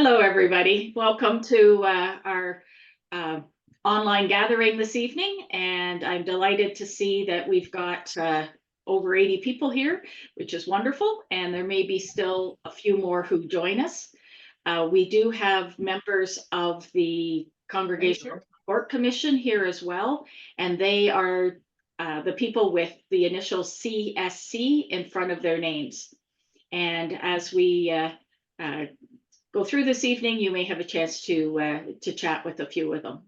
Hello, everybody. Welcome to our uh, online gathering this evening. And I'm delighted to see that we've got over 80 people here, which is wonderful. And there may be still a few more who join us. We do have members of the Congregational Support Commission here as well. And they are the people with the initial CSC in front of their names. And as we go through this evening, you may have a chance to chat with a few of them.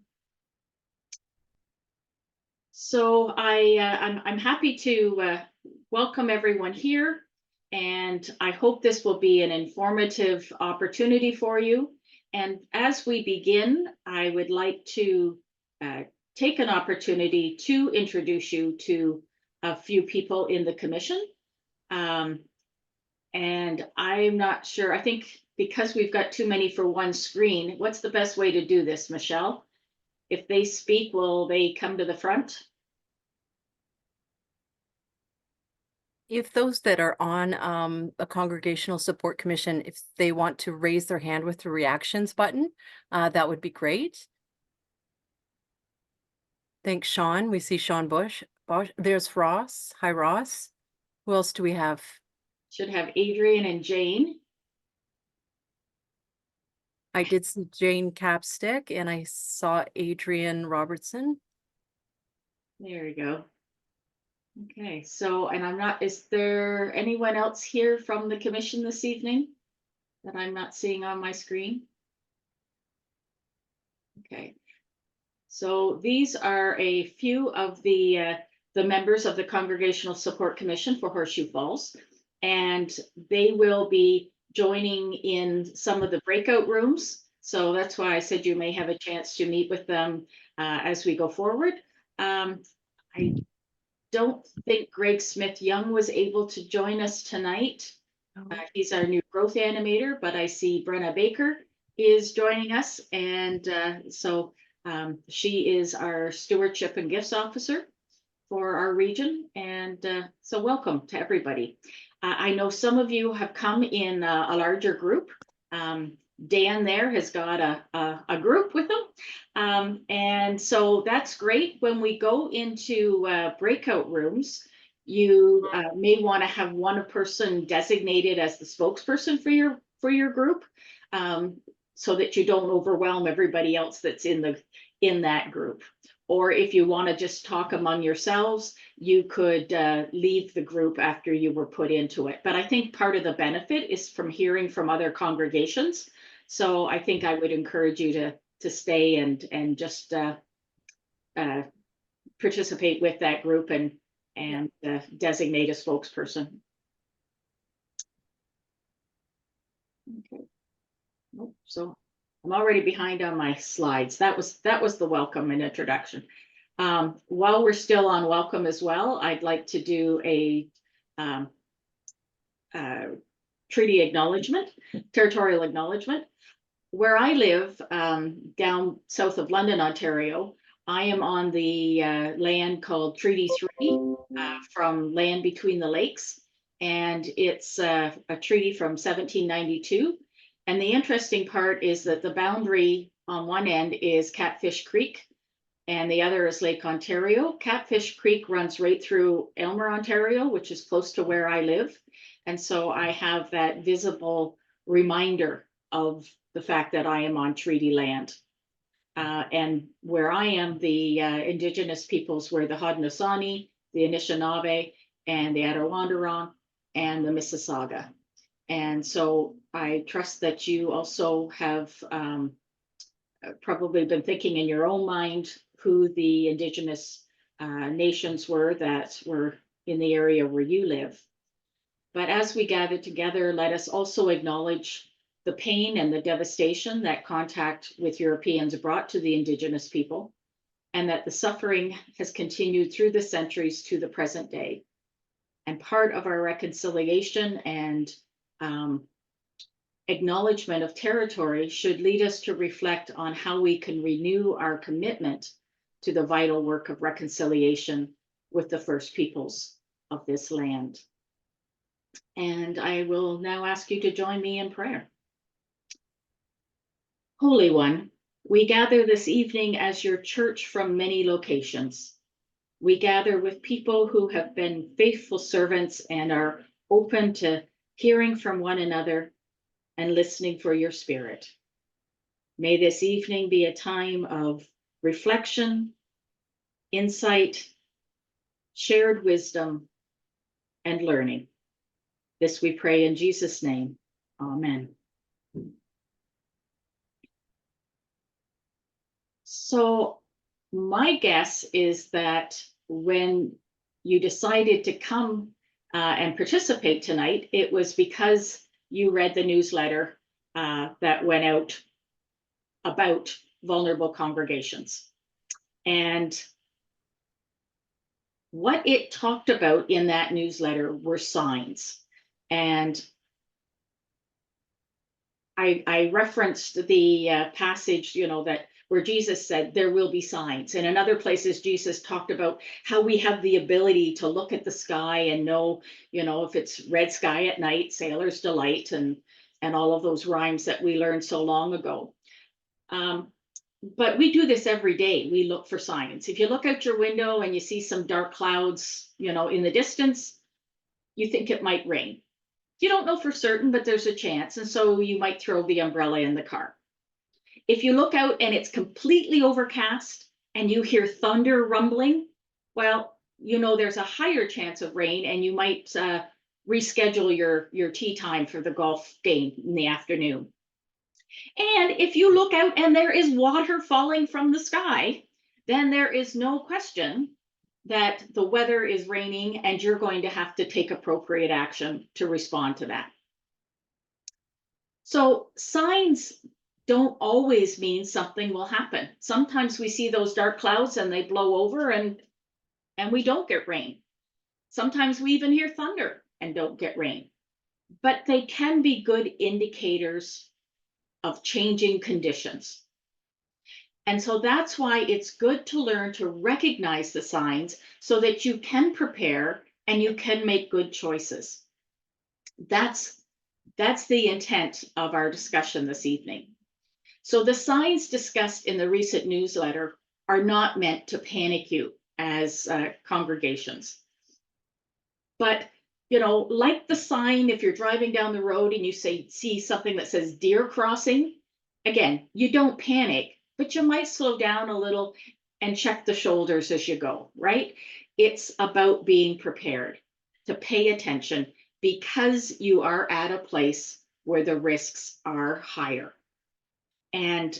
So I'm happy to welcome everyone here, and I hope this will be an informative opportunity for you. And as we begin, I would like to take an opportunity to introduce you to a few people in the commission. And I'm not sure, I think because we've got too many for one screen, what's the best way to do this, Michelle? If they speak, will they come to the front? If those that are on a Congregational Support Commission, if they want to raise their hand with the reactions button, that would be great. Thanks, Sean. We see Sean Bush. There's Ross. Hi, Ross. Who else do we have? Should have Adrian and Jane. I did see Jane Capstick and I saw Adrian Robertson. There you go. Okay, so, and I'm not, is there anyone else here from the commission this evening that I'm not seeing on my screen? Okay, so these are a few of the members of the Congregational Support Commission for Horseshoe Falls, and they will be joining in some of the breakout rooms. So that's why I said you may have a chance to meet with them as we go forward. I don't think Greg Smith Young was able to join us tonight. He's our new growth animator, but I see Brenna Baker is joining us. And so she is our stewardship and gifts officer for our region. And so welcome to everybody. I know some of you have come in a larger group. Dan there has got a group with them. And so that's great. When we go into breakout rooms, you may want to have one person designated as the spokesperson for your group, so that you don't overwhelm everybody else that's in that group. Or if you want to just talk among yourselves, you could leave the group after you were put into it. But I think part of the benefit is from hearing from other congregations. So I think I would encourage you to stay and just participate with that group and designate a spokesperson. Okay. Oh, so I'm already behind on my slides. That was the welcome and introduction. While we're still on welcome as well, I'd like to do a treaty acknowledgement, territorial acknowledgement. Where I live, down south of London, Ontario, I am on the land called Treaty 3 from Land Between the Lakes. And it's a treaty from 1792. And the interesting part is that the boundary on one end is Catfish Creek and the other is Lake Ontario. Catfish Creek runs right through Aylmer, Ontario, which is close to where I live. And so I have that visible reminder of the fact that I am on treaty land. And where I am, the indigenous peoples were the Haudenosaunee, the Anishinaabe, and the Attawandaron, and the Mississauga. And so I trust that you also have probably been thinking in your own mind who the indigenous nations were that were in the area where you live. But as we gather together, let us also acknowledge the pain and the devastation that contact with Europeans brought to the indigenous people, and that the suffering has continued through the centuries to the present day. And part of our reconciliation and acknowledgement of territory should lead us to reflect on how we can renew our commitment to the vital work of reconciliation with the First Peoples of this land. And I will now ask you to join me in prayer. Holy One, we gather this evening as your church from many locations. We gather with people who have been faithful servants and are open to hearing from one another and listening for your spirit. May this evening be a time of reflection, insight, shared wisdom, and learning. This we pray in Jesus' name. Amen. So my guess is that when you decided to come and participate tonight, it was because you read the newsletter that went out about vulnerable congregations. And what it talked about in that newsletter were signs. And I referenced the passage, that where Jesus said there will be signs. And in other places, Jesus talked about how we have the ability to look at the sky and know, if it's red sky at night, sailor's delight, and all of those rhymes that we learned so long ago. But we do this every day. We look for signs. If you look out your window and you see some dark clouds, in the distance, you think it might rain. You don't know for certain, but there's a chance. And so you might throw the umbrella in the car. If you look out and it's completely overcast and you hear thunder rumbling, well, there's a higher chance of rain, and you might reschedule your tea time for the golf game in the afternoon. And if you look out and there is water falling from the sky, then there is no question that the weather is raining and you're going to have to take appropriate action to respond to that. So signs don't always mean something will happen. Sometimes we see those dark clouds and they blow over and we don't get rain. Sometimes we even hear thunder and don't get rain. But they can be good indicators of changing conditions. And so that's why it's good to learn to recognize the signs so that you can prepare and you can make good choices. That's the intent of our discussion this evening. So the signs discussed in the recent newsletter are not meant to panic you as congregations. But, like the sign, if you're driving down the road and you see something that says deer crossing, again, you don't panic, but you might slow down a little and check the shoulders as you go, right? It's about being prepared to pay attention because you are at a place where the risks are higher. And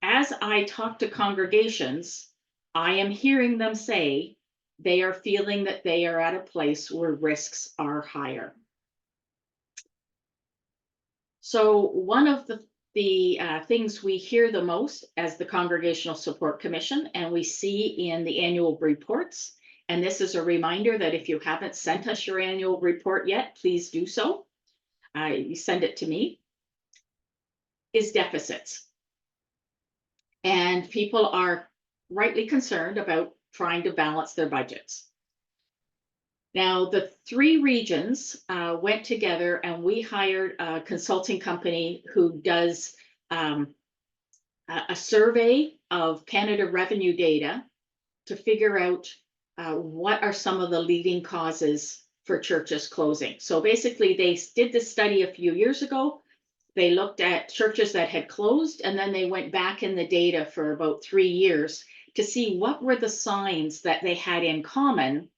as I talk to congregations, I am hearing them say they are feeling that they are at a place where risks are higher. So one of the things we hear the most as the Congregational Support Commission, and we see in the annual reports, and this is a reminder that if you haven't sent us your annual report yet, please do so. You send it to me, is deficits. And people are rightly concerned about trying to balance their budgets. Now, the three regions went together and we hired a consulting company who does a survey of Canada revenue data to figure out what are some of the leading causes for churches closing. So basically, they did this study a few years ago. They looked at churches that had closed, and then they went back in the data for about 3 years to see what were the signs that they had in common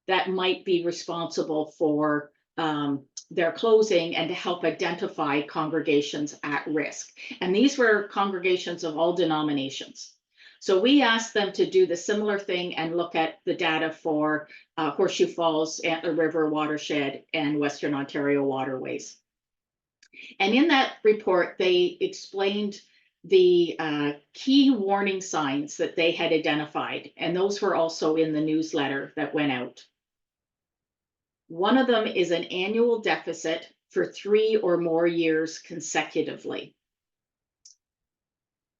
that might be responsible for their closing, and to help identify congregations at risk. And these were congregations of all denominations. So we asked them to do the similar thing and look at the data for Horseshoe Falls, Antler River Watershed, and Western Ontario Waterways. And in that report, they explained the key warning signs that they had identified, and those were also in the newsletter that went out. One of them is an annual deficit for 3 or more years consecutively.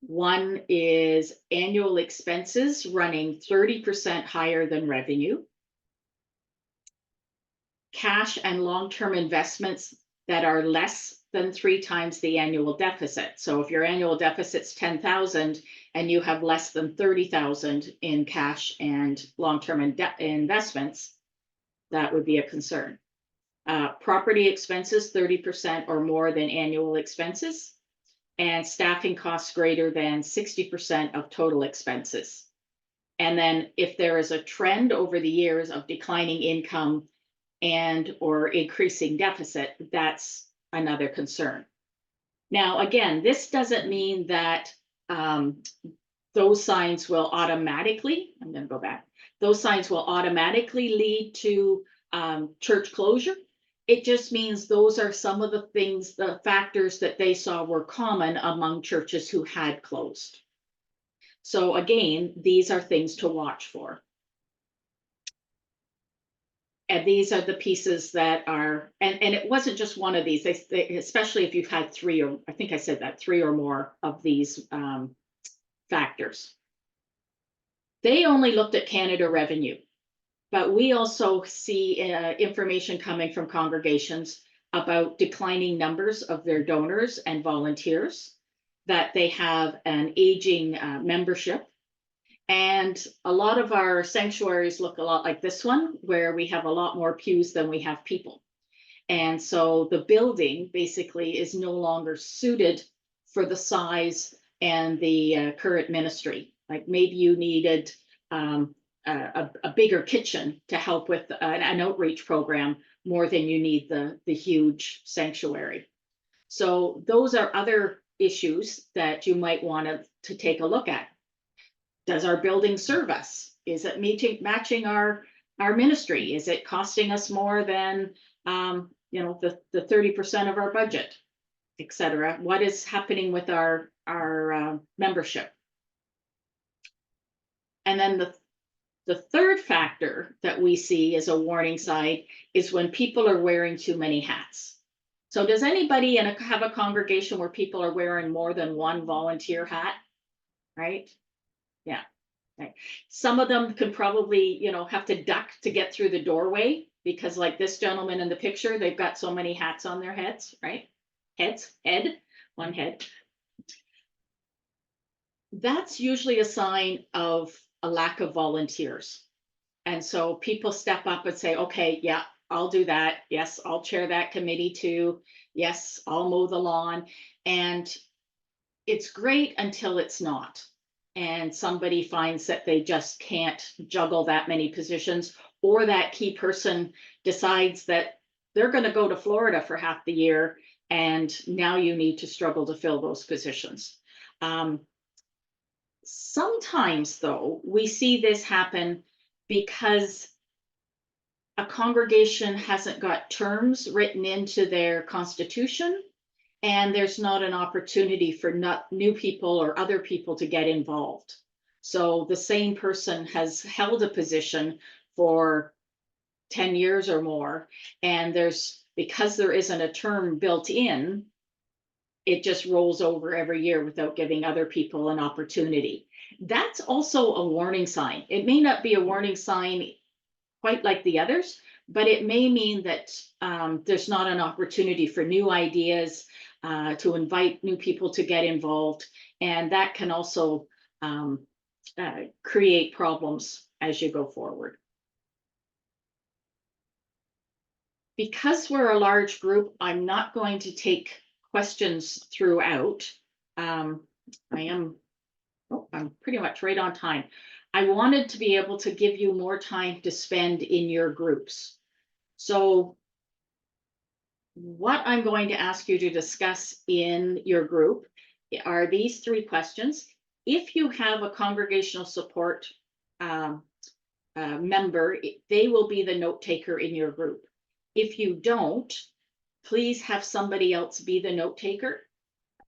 One is annual expenses running 30% higher than revenue. Cash and long-term investments that are less than 3 times the annual deficit. So if your annual deficit's 10,000 and you have less than 30,000 in cash and long-term investments, that would be a concern. Property expenses, 30% or more than annual expenses, and staffing costs greater than 60% of total expenses. And then if there is a trend over the years of declining income and or increasing deficit, that's another concern. Now, again, this doesn't mean that those signs will automatically, I'm going to go back, those signs will automatically lead to church closure. It just means those are some of the things, the factors that they saw were common among churches who had closed. So again, these are things to watch for. And these are the pieces that are, and it wasn't just one of these, they, especially if you've had 3 or, I think I said that, 3 or more of these factors. They only looked at Canada revenue, but we also see information coming from congregations about declining numbers of their donors and volunteers, that they have an aging membership. And a lot of our sanctuaries look a lot like this one, where we have a lot more pews than we have people. And so the building basically is no longer suited for the size and the current ministry. Like maybe you needed a bigger kitchen to help with an outreach program more than you need the huge sanctuary. So those are other issues that you might want to take a look at. Does our building serve us? Is it matching our ministry? Is it costing us more than the 30% of our budget, etc.? What is happening with our membership? And then the third factor that we see as a warning sign is when people are wearing too many hats. So does anybody have a congregation where people are wearing more than one volunteer hat? Right? Yeah. Right. Some of them could probably, have to duck to get through the doorway because like this gentleman in the picture, they've got so many hats on their heads, right? One head. That's usually a sign of a lack of volunteers. And so people step up and say, okay, yeah, I'll do that. Yes, I'll chair that committee too. Yes, I'll mow the lawn. And it's great until it's not. And somebody finds that they just can't juggle that many positions, or that key person decides that they're going to go to Florida for half the year, and now you need to struggle to fill those positions. Sometimes, though, we see this happen because a congregation hasn't got terms written into their constitution, and there's not an opportunity for new people or other people to get involved. So the same person has held a position for 10 years or more, and because there isn't a term built in, it just rolls over every year without giving other people an opportunity. That's also a warning sign. It may not be a warning sign quite like the others, but it may mean that there's not an opportunity for new ideas, to invite new people to get involved, and that can also create problems as you go forward. Because we're a large group, I'm not going to take questions throughout. I'm pretty much right on time. I wanted to be able to give you more time to spend in your groups. So what I'm going to ask you to discuss in your group are these 3 questions. If you have a congregational support member, they will be the note taker in your group. If you don't, please have somebody else be the note taker.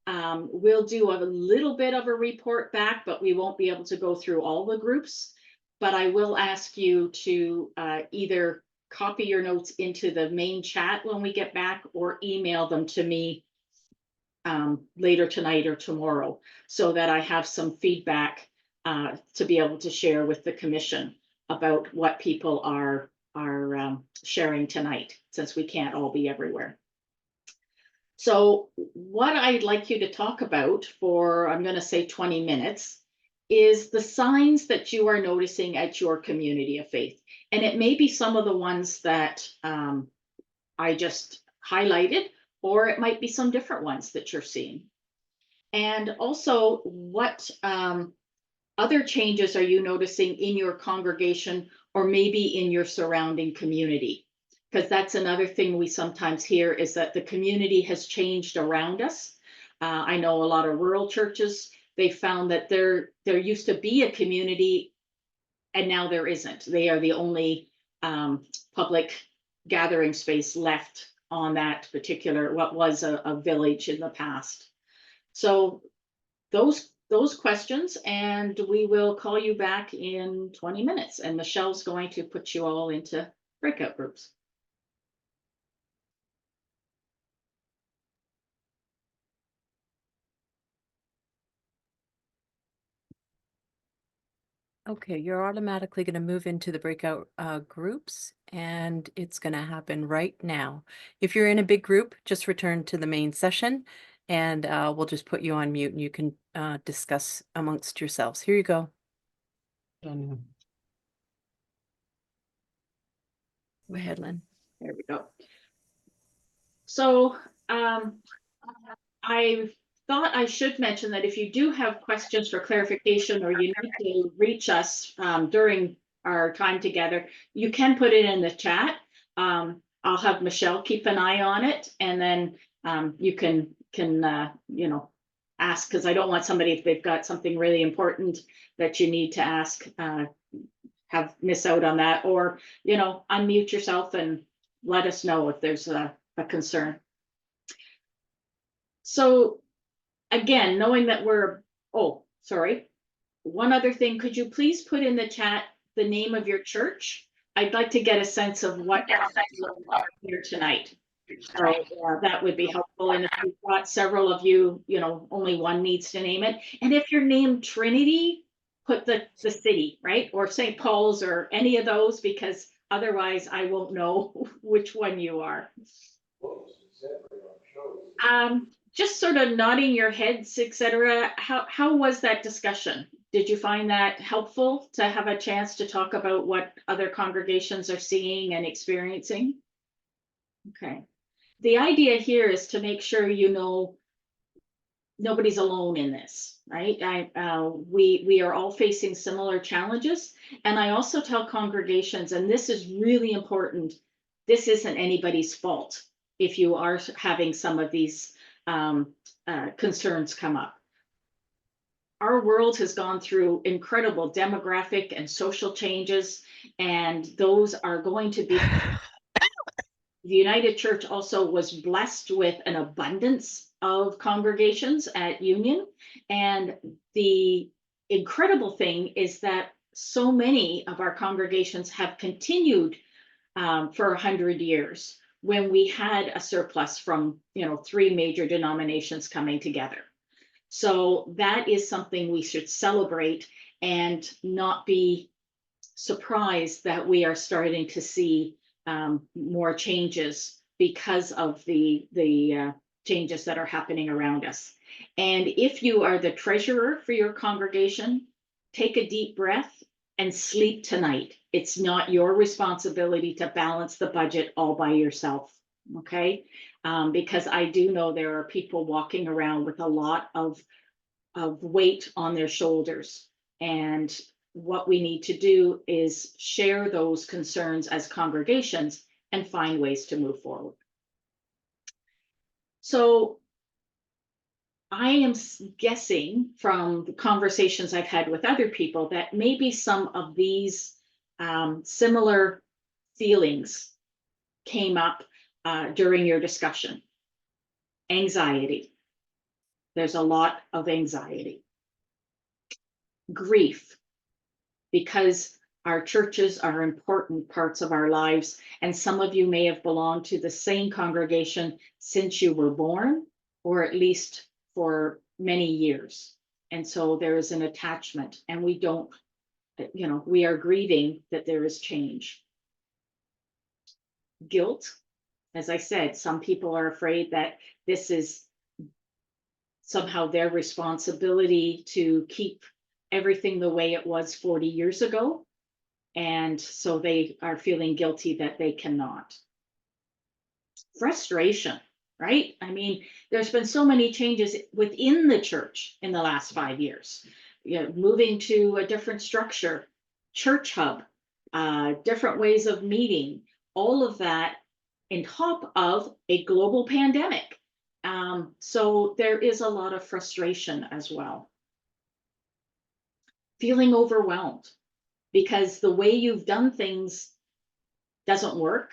We'll do a little bit of a report back, but we won't be able to go through all the groups. But I will ask you to either copy your notes into the main chat when we get back, or email them to me later tonight or tomorrow, so that I have some feedback to be able to share with the commission about what people are sharing tonight, since we can't all be everywhere. So what I'd like you to talk about for, I'm going to say 20 minutes, is the signs that you are noticing at your community of faith. And it may be some of the ones that I just highlighted, or it might be some different ones that you're seeing. And also, what other changes are you noticing in your congregation or maybe in your surrounding community? Because that's another thing we sometimes hear is that the community has changed around us. I know a lot of rural churches, they found that there used to be a community and now there isn't. They are the only public gathering space left on that particular, what was a village in the past. So those questions, and we will call you back in 20 minutes. And Michelle's going to put you all into breakout groups. Okay, you're automatically going to move into the breakout groups, and it's going to happen right now. If you're in a big group, just return to the main session, and we'll just put you on mute, and you can discuss amongst yourselves. Here you go. Go ahead, Lynn. There we go. So I thought I should mention that if you do have questions for clarification or you need to reach us during our time together, you can put it in the chat. I'll have Michelle keep an eye on it, and then you can you know, ask, because I don't want somebody, if they've got something really important that you need to ask, have miss out on that, or you know, unmute yourself and let us know if there's a concern. So again, knowing that oh, sorry. One other thing, could you please put in the chat the name of your church? I'd like to get a sense of what are here tonight. So that would be helpful. And if you've got several of you, you know, only one needs to name it. And if you're named Trinity, put the city, right? Or St. Paul's or any of those, because otherwise I won't know which one you are. Just sort of nodding your heads, etc. How was that discussion? Did you find that helpful to have a chance to talk about what other congregations are seeing and experiencing? Okay. The idea here is to make sure you know nobody's alone in this, right? We are all facing similar challenges. And I also tell congregations, and this is really important, this isn't anybody's fault if you are having some of these concerns come up. Our world has gone through incredible demographic and social changes, and those are going to be. The United Church also was blessed with an abundance of congregations at Union. And the incredible thing is that so many of our congregations have continued for 100 years when we had a surplus from, you know, 3 major denominations coming together. So that is something we should celebrate and not be surprised that we are starting to see more changes because of the changes that are happening around us. And if you are the treasurer for your congregation, take a deep breath and sleep tonight. It's not your responsibility to balance the budget all by yourself. Okay. Because I do know there are people walking around with a lot of weight on their shoulders. And what we need to do is share those concerns as congregations and find ways to move forward. So I am guessing from the conversations I've had with other people that maybe some of these similar feelings came up during your discussion. Anxiety. There's a lot of anxiety. Grief, because our churches are important parts of our lives, and some of you may have belonged to the same congregation since you were born, or at least for many years. And so there is an attachment, and we don't, you know, we are grieving that there is change. Guilt, as I said, some people are afraid that this is somehow their responsibility to keep everything the way it was 40 years ago. And so they are feeling guilty that they cannot. Frustration, right? I mean, there's been so many changes within the church in the last 5 years. You know, moving to a different structure, church hub, different ways of meeting, all of that in top of a global pandemic. So there is a lot of frustration as well. Feeling overwhelmed because the way you've done things doesn't work.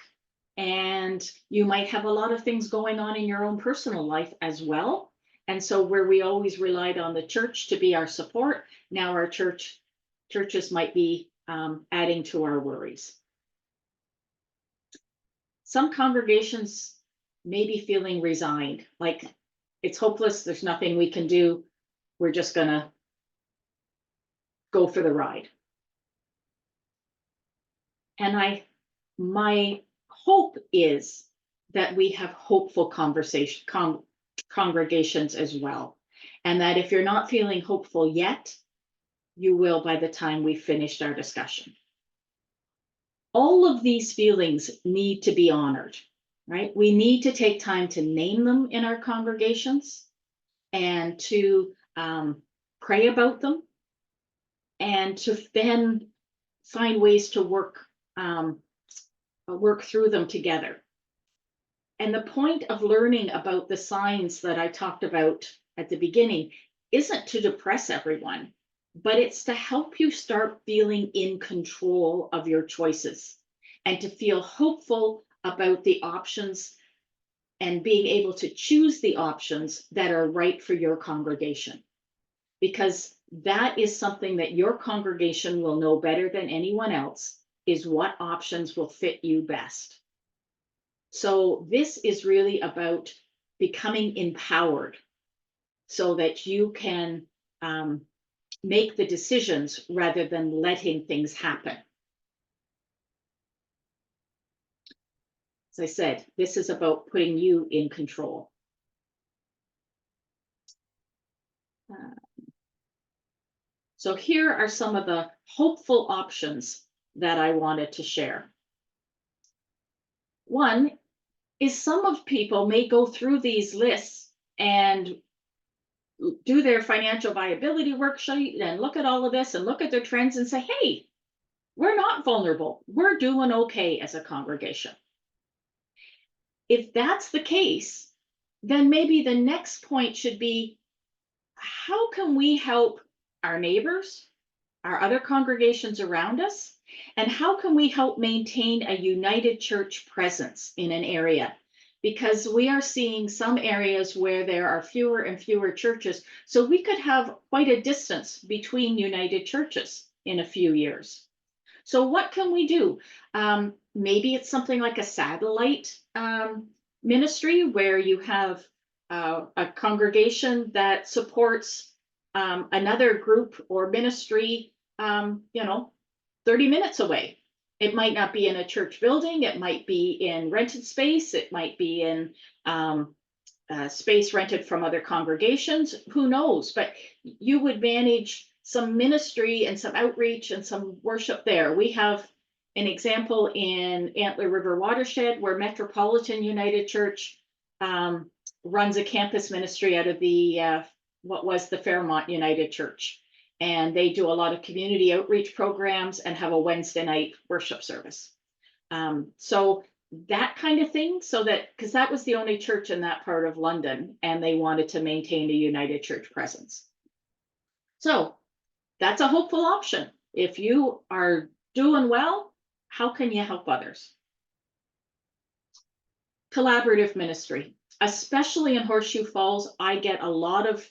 And you might have a lot of things going on in your own personal life as well. And so where we always relied on the church to be our support, now our churches might be adding to our worries. Some congregations may be feeling resigned, like it's hopeless, there's nothing we can do, we're just gonna go for the ride. And my hope is that we have hopeful congregations as well. And that if you're not feeling hopeful yet, you will by the time we've finished our discussion. All of these feelings need to be honored, right? We need to take time to name them in our congregations and to pray about them and to then find ways to work through them together. And the point of learning about the signs that I talked about at the beginning isn't to depress everyone, but it's to help you start feeling in control of your choices and to feel hopeful about the options and being able to choose the options that are right for your congregation. Because that is something that your congregation will know better than anyone else, is what options will fit you best. So this is really about becoming empowered so that you can make the decisions rather than letting things happen. As I said, this is about putting you in control. So here are some of the hopeful options that I wanted to share. One is some of people may go through these lists and do their financial viability worksheet and look at all of this and look at their trends and say, hey, we're not vulnerable. We're doing okay as a congregation. If that's the case, then maybe the next point should be, how can we help our neighbors, our other congregations around us, and how can we help maintain a united church presence in an area? Because we are seeing some areas where there are fewer and fewer churches. So we could have quite a distance between united churches in a few years. So what can we do? Maybe it's something like a satellite ministry where you have a congregation that supports another group or ministry, 30 minutes away. It might not be in a church building. It might be in rented space. It might be in space rented from other congregations. Who knows? But you would manage some ministry and some outreach and some worship there. We have an example in Antler River Watershed where Metropolitan United Church runs a campus ministry out of the what was the Fairmont United Church. And they do a lot of community outreach programs and have a Wednesday night worship service. So that kind of thing, so that, because that was the only church in that part of London, and they wanted to maintain a united church presence. So that's a hopeful option. If you are doing well, how can you help others? Collaborative ministry, especially in Horseshoe Falls, I get a lot of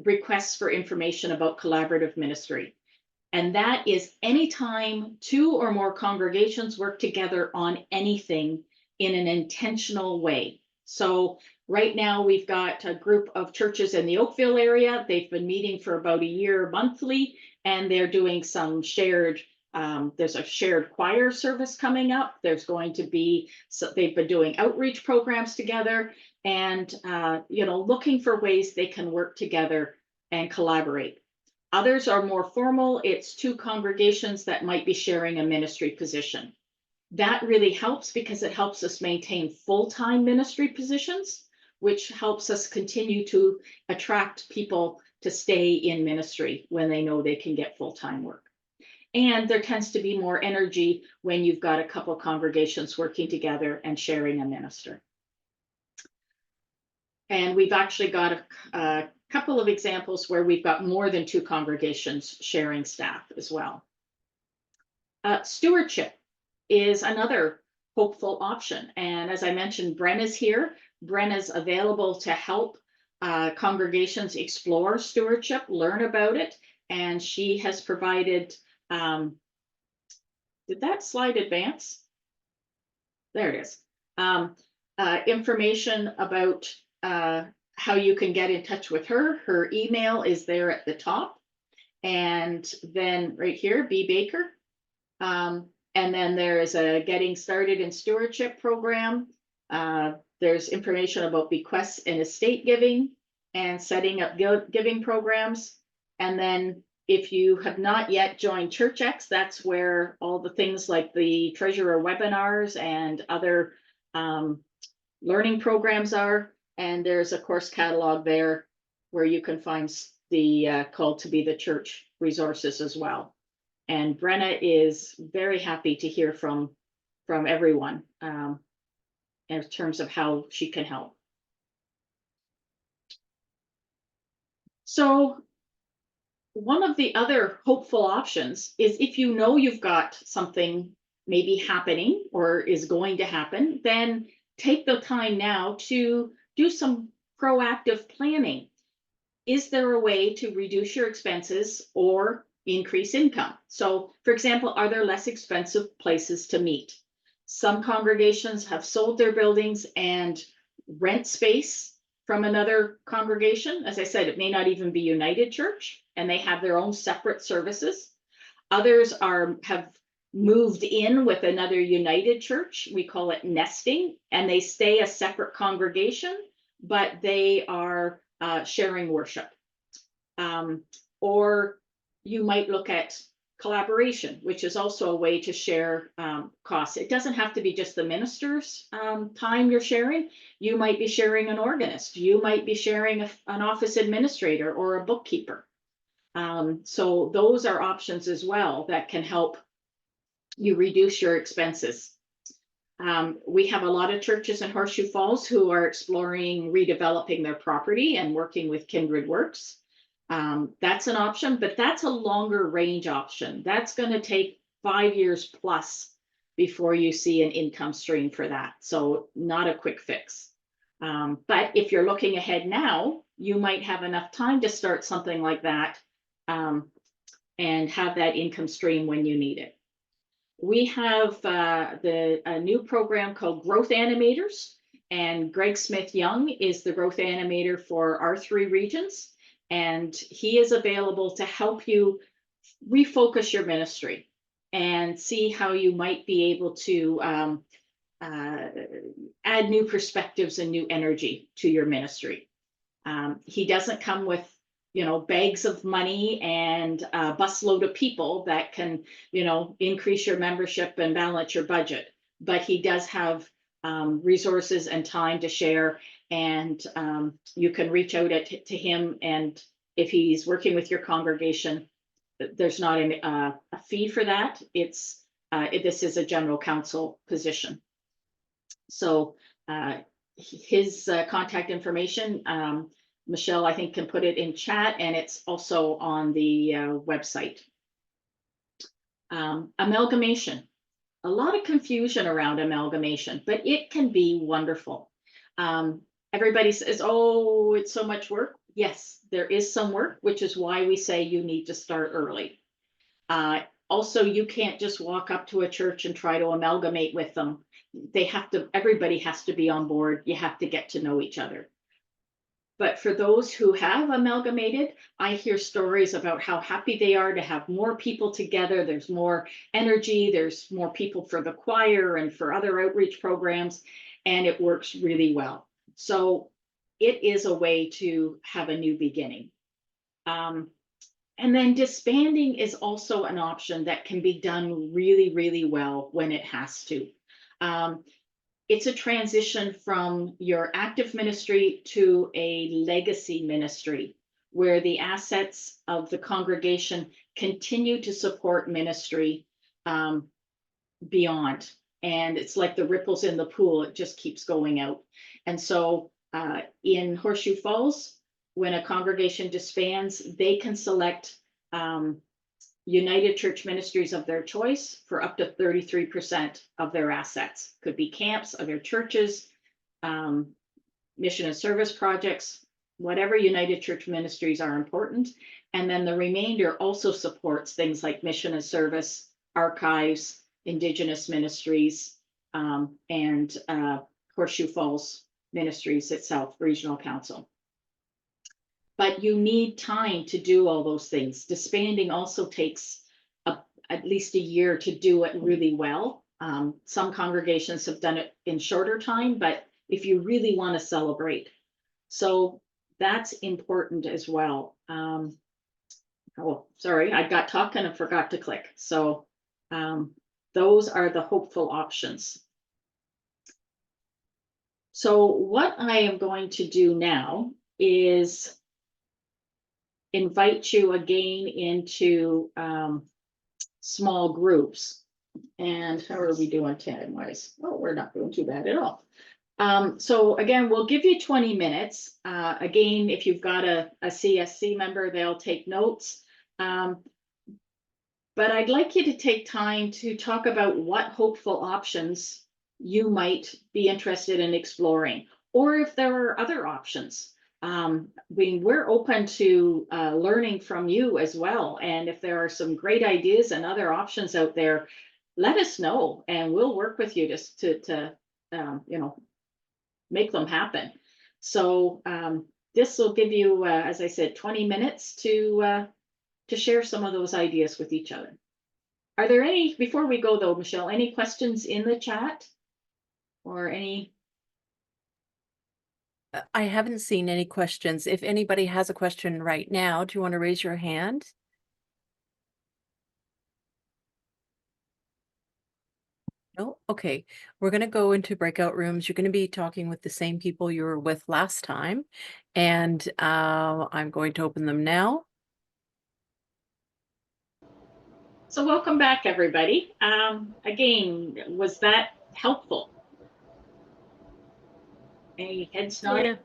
requests for information about collaborative ministry. And that is anytime two or more congregations work together on anything in an intentional way. So right now we've got a group of churches in the Oakville area. They've been meeting for about a year monthly, and they're doing some shared There's a shared choir service coming up. There's going to be, so they've been doing outreach programs together and, looking for ways they can work together and collaborate. Others are more formal. It's two congregations that might be sharing a ministry position. That really helps because it helps us maintain full-time ministry positions, which helps us continue to attract people to stay in ministry when they know they can get full-time work. And there tends to be more energy when you've got a couple congregations working together and sharing a minister. And we've actually got a couple of examples where we've got more than two congregations sharing staff as well. Stewardship is another hopeful option. And as I mentioned, Brenna's here. Brenna's available to help congregations explore stewardship, learn about it. And she has provided, did that slide advance? There it is. Information about how you can get in touch with her. Her email is there at the top. And then right here, B. Baker. And then there is a Getting Started in Stewardship program. There's information about bequests and estate giving and setting up giving programs. And then if you have not yet joined ChurchX, that's where all the things like the treasurer webinars and other learning programs are. And there's a course catalog there where you can find the Called to Be the Church resources as well. And Brenna is very happy to hear from everyone in terms of how she can help. So one of the other hopeful options is if you know you've got something maybe happening or is going to happen, then take the time now to do some proactive planning. Is there a way to reduce your expenses or increase income? So, for example, are there less expensive places to meet? Some congregations have sold their buildings and rent space from another congregation. As I said, it may not even be United Church, and they have their own separate services. Others have moved in with another United Church. We call it nesting, and they stay a separate congregation, but they are sharing worship. Or you might look at collaboration, which is also a way to share costs. It doesn't have to be just the minister's time you're sharing. You might be sharing an organist. You might be sharing an office administrator or a bookkeeper. So those are options as well that can help you reduce your expenses. We have a lot of churches in Horseshoe Falls who are exploring redeveloping their property and working with Kindred Works. That's an option, but that's a longer range option. That's going to take 5 years plus before you see an income stream for that. So not a quick fix. But if you're looking ahead now, you might have enough time to start something like that and have that income stream when you need it. We have a new program called Growth Animators, and Greg Smith Young is the growth animator for our 3 regions. And he is available to help you refocus your ministry and see how you might be able to add new perspectives and new energy to your ministry. He doesn't come with, bags of money and a busload of people that can, increase your membership and balance your budget. But he does have resources and time to share. And you can reach out to him, and if he's working with your congregation, there's not a fee for that. This is a general counsel position. So his contact information, Michelle, I think, can put it in chat, and it's also on the website. Amalgamation. A lot of confusion around amalgamation, but it can be wonderful. Everybody says, oh, it's so much work. Yes, there is some work, which is why we say you need to start early. Also, you can't just walk up to a church and try to amalgamate with them. Everybody has to be on board. You have to get to know each other. But for those who have amalgamated, I hear stories about how happy they are to have more people together. There's more energy, there's more people for the choir and for other outreach programs, and it works really well. So it is a way to have a new beginning. Um, and then disbanding is also an option that can be done really, really well when it has to. Um, it's a transition from your active ministry to a legacy ministry where the assets of the congregation continue to support ministry um, beyond. And it's like the ripples in the pool, it just keeps going out. And so in Horseshoe Falls, when a congregation disbands, they can select United Church Ministries of their choice for up to 33% of their assets. Could be camps, other churches, um, mission and service projects, whatever United Church Ministries are important. And then the remainder also supports things like mission and service, archives, Indigenous ministries, and Horseshoe Falls Ministries itself, Regional Council. But you need time to do all those things. Disbanding also takes at least a year to do it really well. Some congregations have done it in shorter time, but if you really want to celebrate. So that's important as well. Oh, sorry, I got talking and forgot to click. So those are the hopeful options. So what I am going to do now is invite you again into small groups. And how are we doing time wise? Oh, we're not doing too bad at all. So again, we'll give you 20 minutes. Again, if you've got a CSC member, they'll take notes. But I'd like you to take time to talk about what hopeful options you might be interested in exploring, or if there are other options. We're open to learning from you as well. And if there are some great ideas and other options out there, let us know and we'll work with you to make them happen. So this will give you, as I said, 20 minutes to share some of those ideas with each other. Are there any, before we go though, Michelle, any questions in the chat or any? I haven't seen any questions. If anybody has a question right now, do you want to raise your hand? No? Okay. We're going to go into breakout rooms. You're going to be talking with the same people you were with last time. And I'm going to open them now. So welcome back, everybody. Again, was that helpful? Any heads nodding?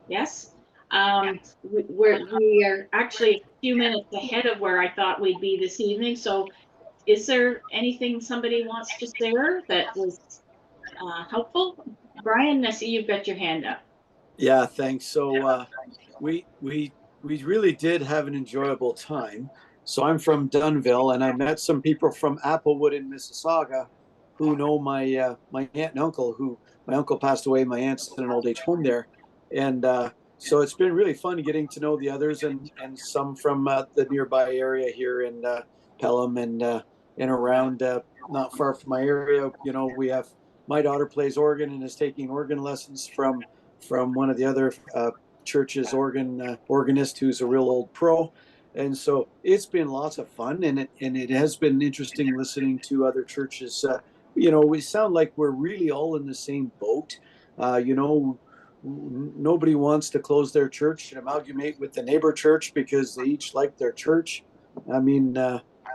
Yes. We are actually a few minutes ahead of where I thought we'd be this evening. So is there anything somebody wants to share that was helpful? Brian, I see you've got your hand up. Yeah, thanks. So we really did have an enjoyable time. So I'm from Dunnville, and I met some people from Applewood in Mississauga who know my aunt and uncle. Who my uncle passed away. My aunt's in an old age home there, and so it's been really fun getting to know the others and some from the nearby area here in Pelham and around not far from my area. You know, we have my daughter plays organ and is taking organ lessons from one of the other church's organist who's a real old pro. And so it's been lots of fun, and it has been interesting listening to other churches. You know, we sound like we're really all in the same boat. You know, nobody wants to close their church and amalgamate with the neighbor church because they each like their church. I mean,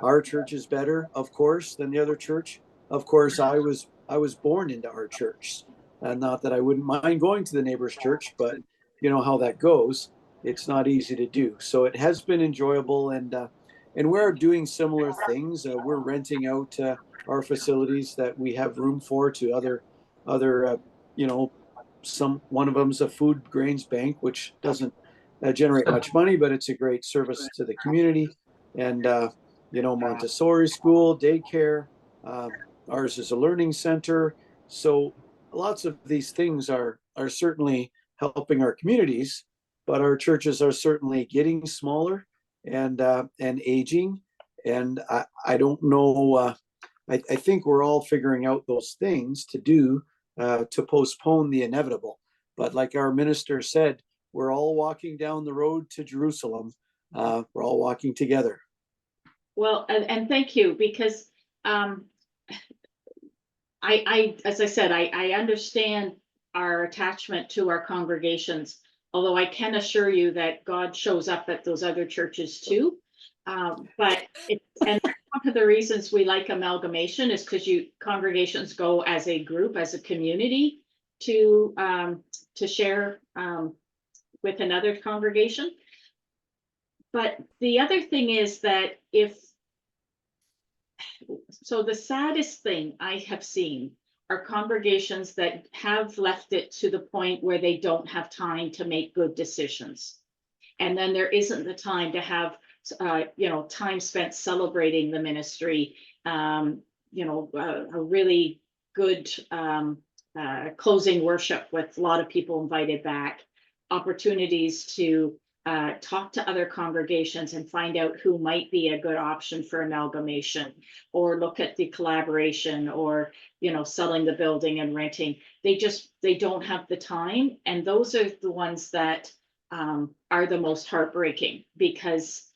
our church is better, of course, than the other church. Of course, I was born into our church. Not that I wouldn't mind going to the neighbor's church, but you know how that goes. It's not easy to do. So it has been enjoyable, and we're doing similar things. We're renting out our facilities that we have room for to other you know, one of them's a food grains bank, which doesn't generate much money, but it's a great service to the community. And you know, Montessori school, daycare. Ours is a learning center. So lots of these things are certainly helping our communities, but our churches are certainly getting smaller and aging. And I don't know. I think we're all figuring out those things to do to postpone the inevitable. But like our minister said, we're all walking down the road to Jerusalem. We're all walking together. Well, and thank you, because as I said, I understand our attachment to our congregations, although I can assure you that God shows up at those other churches too. But and one of the reasons we like amalgamation is because congregations go as a group, as a community, to share with another congregation. But the other thing is that the saddest thing I have seen are congregations that have left it to the point where they don't have time to make good decisions. And then there isn't the time to have, time spent celebrating the ministry, a really good closing worship with a lot of people invited back, opportunities to talk to other congregations and find out who might be a good option for amalgamation, or look at the collaboration, or selling the building and renting. They don't have the time, and those are the ones that are the most heartbreaking, because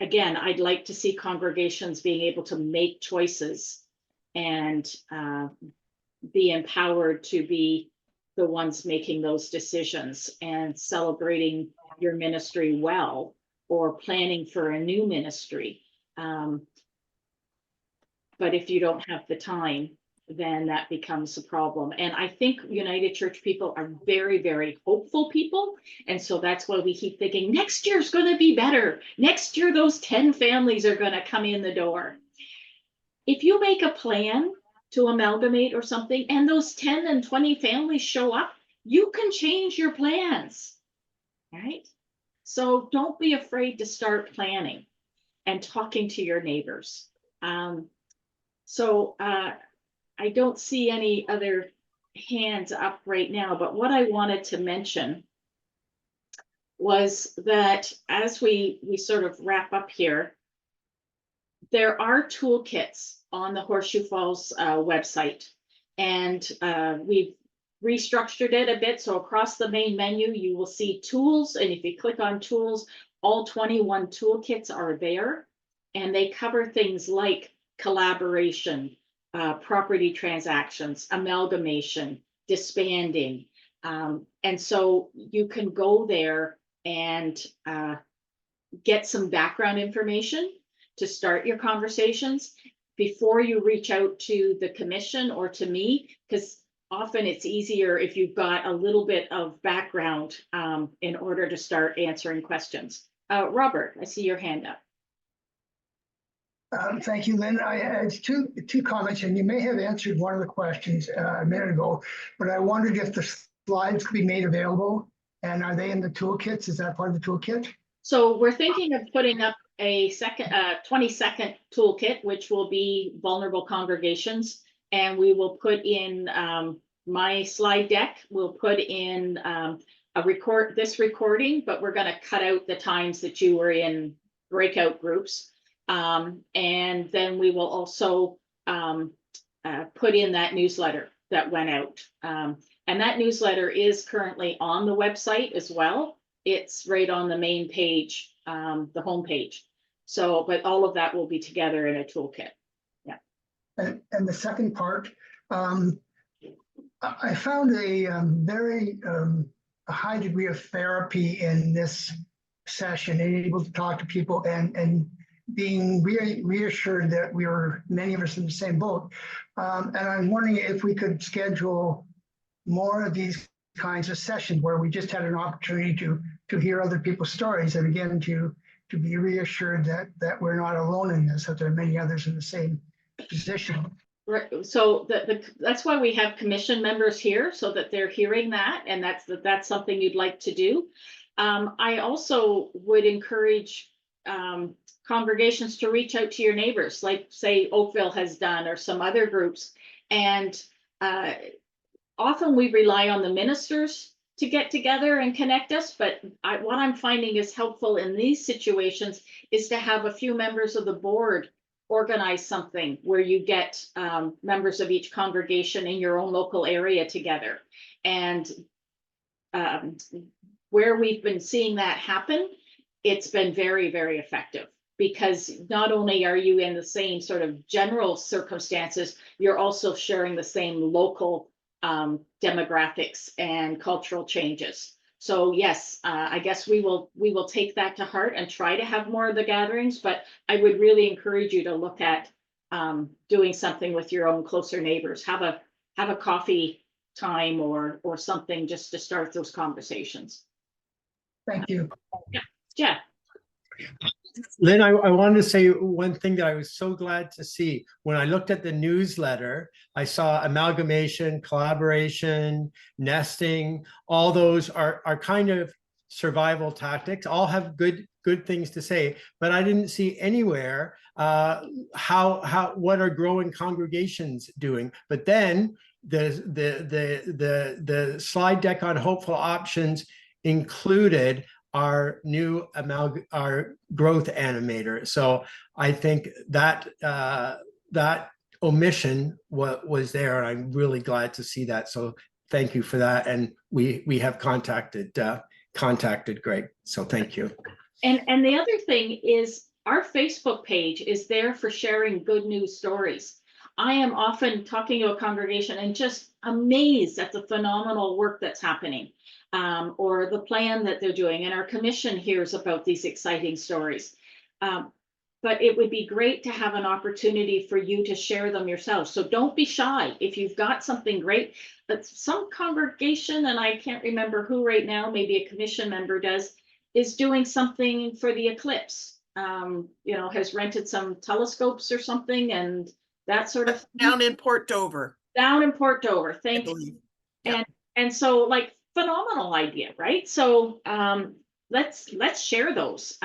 again, I'd like to see congregations being able to make choices and be empowered to be the ones making those decisions and celebrating your ministry well, or planning for a new ministry. But if you don't have the time, then that becomes a problem. And I think United Church people are very, very hopeful people. And so that's why we keep thinking next year's going to be better. Next year, those 10 families are going to come in the door. If you make a plan to amalgamate or something, and those 10 and 20 families show up, you can change your plans, right? So don't be afraid to start planning and talking to your neighbors. I don't see any other hands up right now, but what I wanted to mention was that as we sort of wrap up here, there are toolkits on the Horseshoe Falls website, and we've restructured it a bit. So across the main menu, you will see tools, and if you click on tools, all 21 toolkits are there, and they cover things like collaboration, property transactions, amalgamation, disbanding. And so you can go there and get some background information to start your conversations before you reach out to the commission or to me, because often it's easier if you've got a little bit of background in order to start answering questions. Robert, I see your hand up. Thank you, Lynn. I had two comments, and you may have answered one of the questions a minute ago, but I wondered if the slides could be made available, and are they in the toolkits? Is that part of the toolkit? So we're thinking of putting up a 20-second toolkit, which will be vulnerable congregations, and we will put in my slide deck. We'll put in this recording, but we're going to cut out the times that you were in breakout groups. And then we will also put in that newsletter that went out. And that newsletter is currently on the website as well. It's right on the main page, the home page. So, but all of that will be together in a toolkit. Yeah. And the second part, I found a very high degree of therapy in this session, and able to talk to people and being reassured that many of us in the same boat. And I'm wondering if we could schedule more of these kinds of sessions where we just had an opportunity to hear other people's stories, and again to be reassured that we're not alone in this, that there are many others in the same position. Right. So that's why we have commission members here, so that they're hearing that, and that's something you'd like to do. I also would encourage congregations to reach out to your neighbors, like say Oakville has done, or some other groups. And often we rely on the ministers to get together and connect us, but what I'm finding is helpful in these situations is to have a few members of the board organize something where you get members of each congregation in your own local area together. And where we've been seeing that happen, it's been very, very effective, because not only are you in the same sort of general circumstances, you're also sharing the same local demographics and cultural changes. So yes, I guess we will take that to heart and try to have more of the gatherings, but I would really encourage you to look at doing something with your own closer neighbors. Have a coffee time or something, just to start those conversations. Thank you. Yeah. Lynn, I wanted to say one thing that I was so glad to see. When I looked at the newsletter, I saw amalgamation, collaboration, nesting. All those are kind of survival tactics, all have good things to say, but I didn't see anywhere what are growing congregations doing. But then the slide deck on hopeful options included our new our growth animator. So I think that that omission was there, and I'm really glad to see that. So thank you for that. And we have contacted Greg. So thank you. And the other thing is, our Facebook page is there for sharing good news stories. I am often talking to a congregation and just amazed at the phenomenal work that's happening, or the plan that they're doing. And our commission hears about these exciting stories. But it would be great to have an opportunity for you to share them yourself. So don't be shy. If you've got something great, but some congregation, and I can't remember who right now, maybe a commission member does, is doing something for the eclipse. Has rented some telescopes or something, and that sort of thing. Down in Port Dover. Down in Port Dover, thank you. Yeah. And so, like, phenomenal idea, right? So let's share those,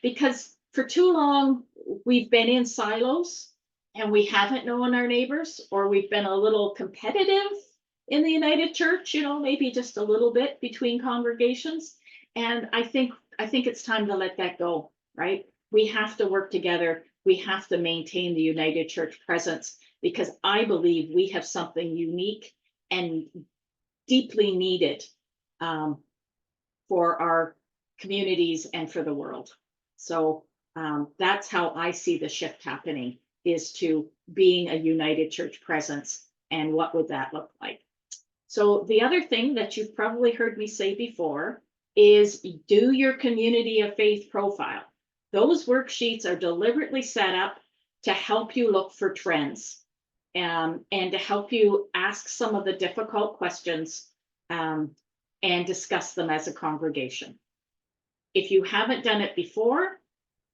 because for too long we've been in silos and we haven't known our neighbors, or we've been a little competitive in the United Church, maybe just a little bit between congregations. And I think it's time to let that go, right? We have to work together. We have to maintain the United Church presence, because I believe we have something unique and deeply needed for our communities and for the world. So that's how I see the shift happening, is to being a United Church presence. And what would that look like? So the other thing that you've probably heard me say before is do your community of faith profile. Those worksheets are deliberately set up to help you look for trends, and to help you ask some of the difficult questions, and discuss them as a congregation. If you haven't done it before,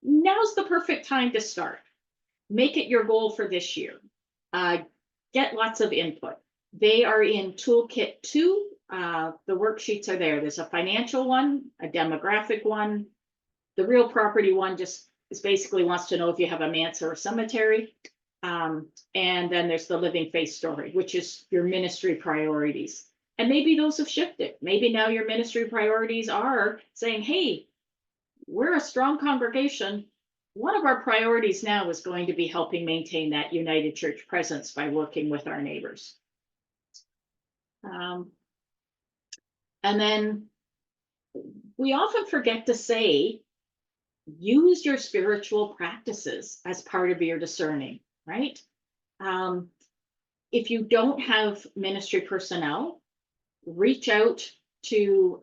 now's the perfect time to start. Make it your goal for this year. Get lots of input. They are in Toolkit 2. The worksheets are there. There's a financial one, a demographic one. The real property one just basically wants to know if you have a manse or a cemetery. And then there's the living faith story, which is your ministry priorities. And maybe those have shifted. Maybe now your ministry priorities are saying, hey, we're a strong congregation. One of our priorities now is going to be helping maintain that United Church presence by working with our neighbors. And then we often forget to say, use your spiritual practices as part of your discerning, right? If you don't have ministry personnel, reach out to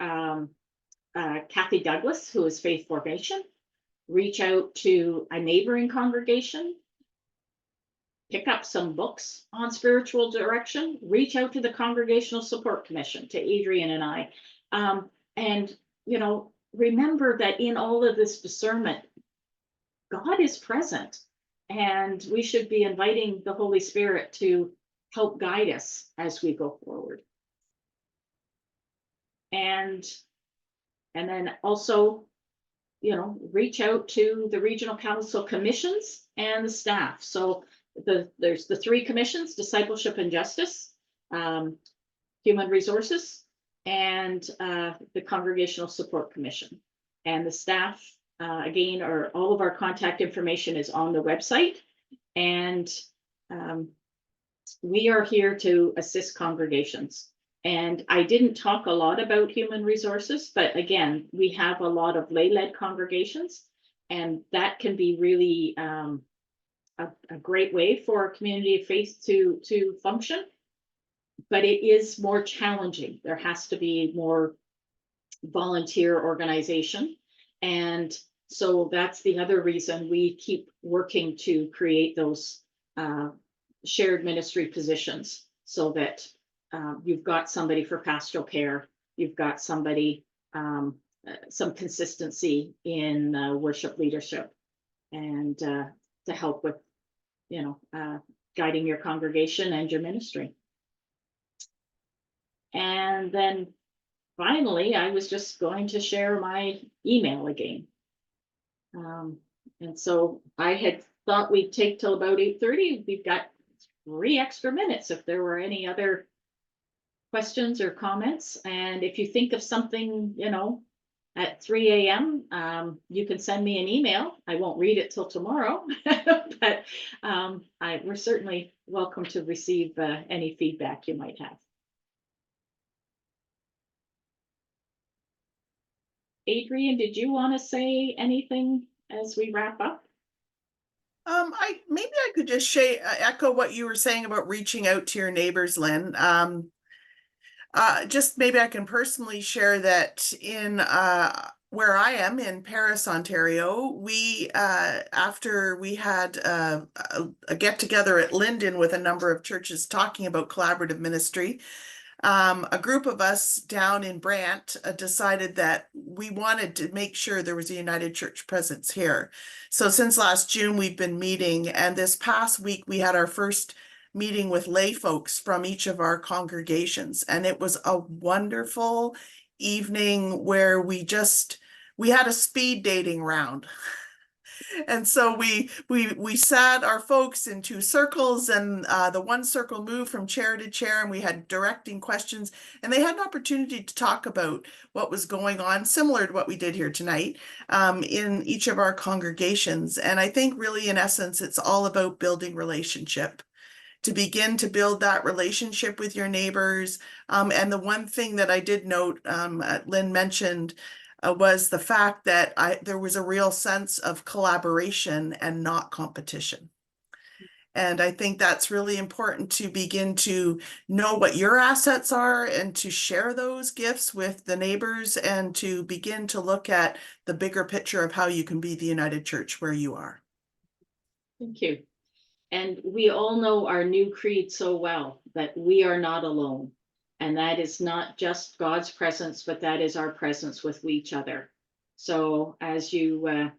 Kathy Douglas, who is Faith Formation. Reach out to a neighboring congregation. Pick up some books on spiritual direction. Reach out to the Congregational Support Commission, to Adrian and I. And, remember that in all of this discernment, God is present, and we should be inviting the Holy Spirit to help guide us as we go forward. And then also, reach out to the regional council commissions and the staff. So there's the 3 commissions: discipleship and justice, human resources, and the Congregational Support Commission. And the staff, again, all of our contact information is on the website. And we are here to assist congregations. And I didn't talk a lot about human resources, but again, we have a lot of lay-led congregations, and that can be really a great way for a community of faith to function. But it is more challenging. There has to be more volunteer organization. And so that's the other reason we keep working to create those shared ministry positions, so that you've got somebody for pastoral care, you've got somebody, some consistency in worship leadership, and to help with, guiding your congregation and your ministry. And then finally, I was just going to share my email again. And so I had thought we'd take till about 8:30. We've got 3 extra minutes if there were any other questions or comments. And if you think of something, at 3 a.m., you can send me an email. I won't read it till tomorrow, but we're certainly welcome to receive any feedback you might have. Adrian, did you want to say anything as we wrap up? Maybe I could just echo what you were saying about reaching out to your neighbors, Lynn. Just maybe I can personally share that in where I am in Paris, Ontario, we after we had a get together at Linden with a number of churches talking about collaborative ministry. A group of us down in Brant decided that we wanted to make sure there was a United Church presence here. So since last June, we've been meeting, and this past week we had our first meeting with lay folks from each of our congregations, and it was a wonderful evening where we had a speed dating round. And so we sat our folks in 2 circles, and the one circle moved from chair to chair, and we had directing questions, and they had an opportunity to talk about what was going on, similar to what we did here tonight, in each of our congregations. And I think really, in essence, it's all about building relationship, to begin to build that relationship with your neighbors. And the one thing that I did note, Lynn mentioned, was the fact that there was a real sense of collaboration and not competition. And I think that's really important, to begin to know what your assets are and to share those gifts with the neighbors, and to begin to look at the bigger picture of how you can be the United Church where you are. Thank you. And we all know our new creed so well, that we are not alone. And that is not just God's presence, but that is our presence with each other. So as you,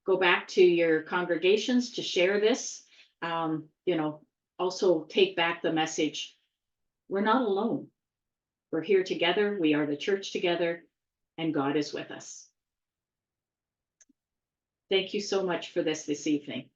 go back to your congregations to share this, also take back the message. We're not alone. We're here together. We are the church together, and God is with us. Thank you so much for this evening.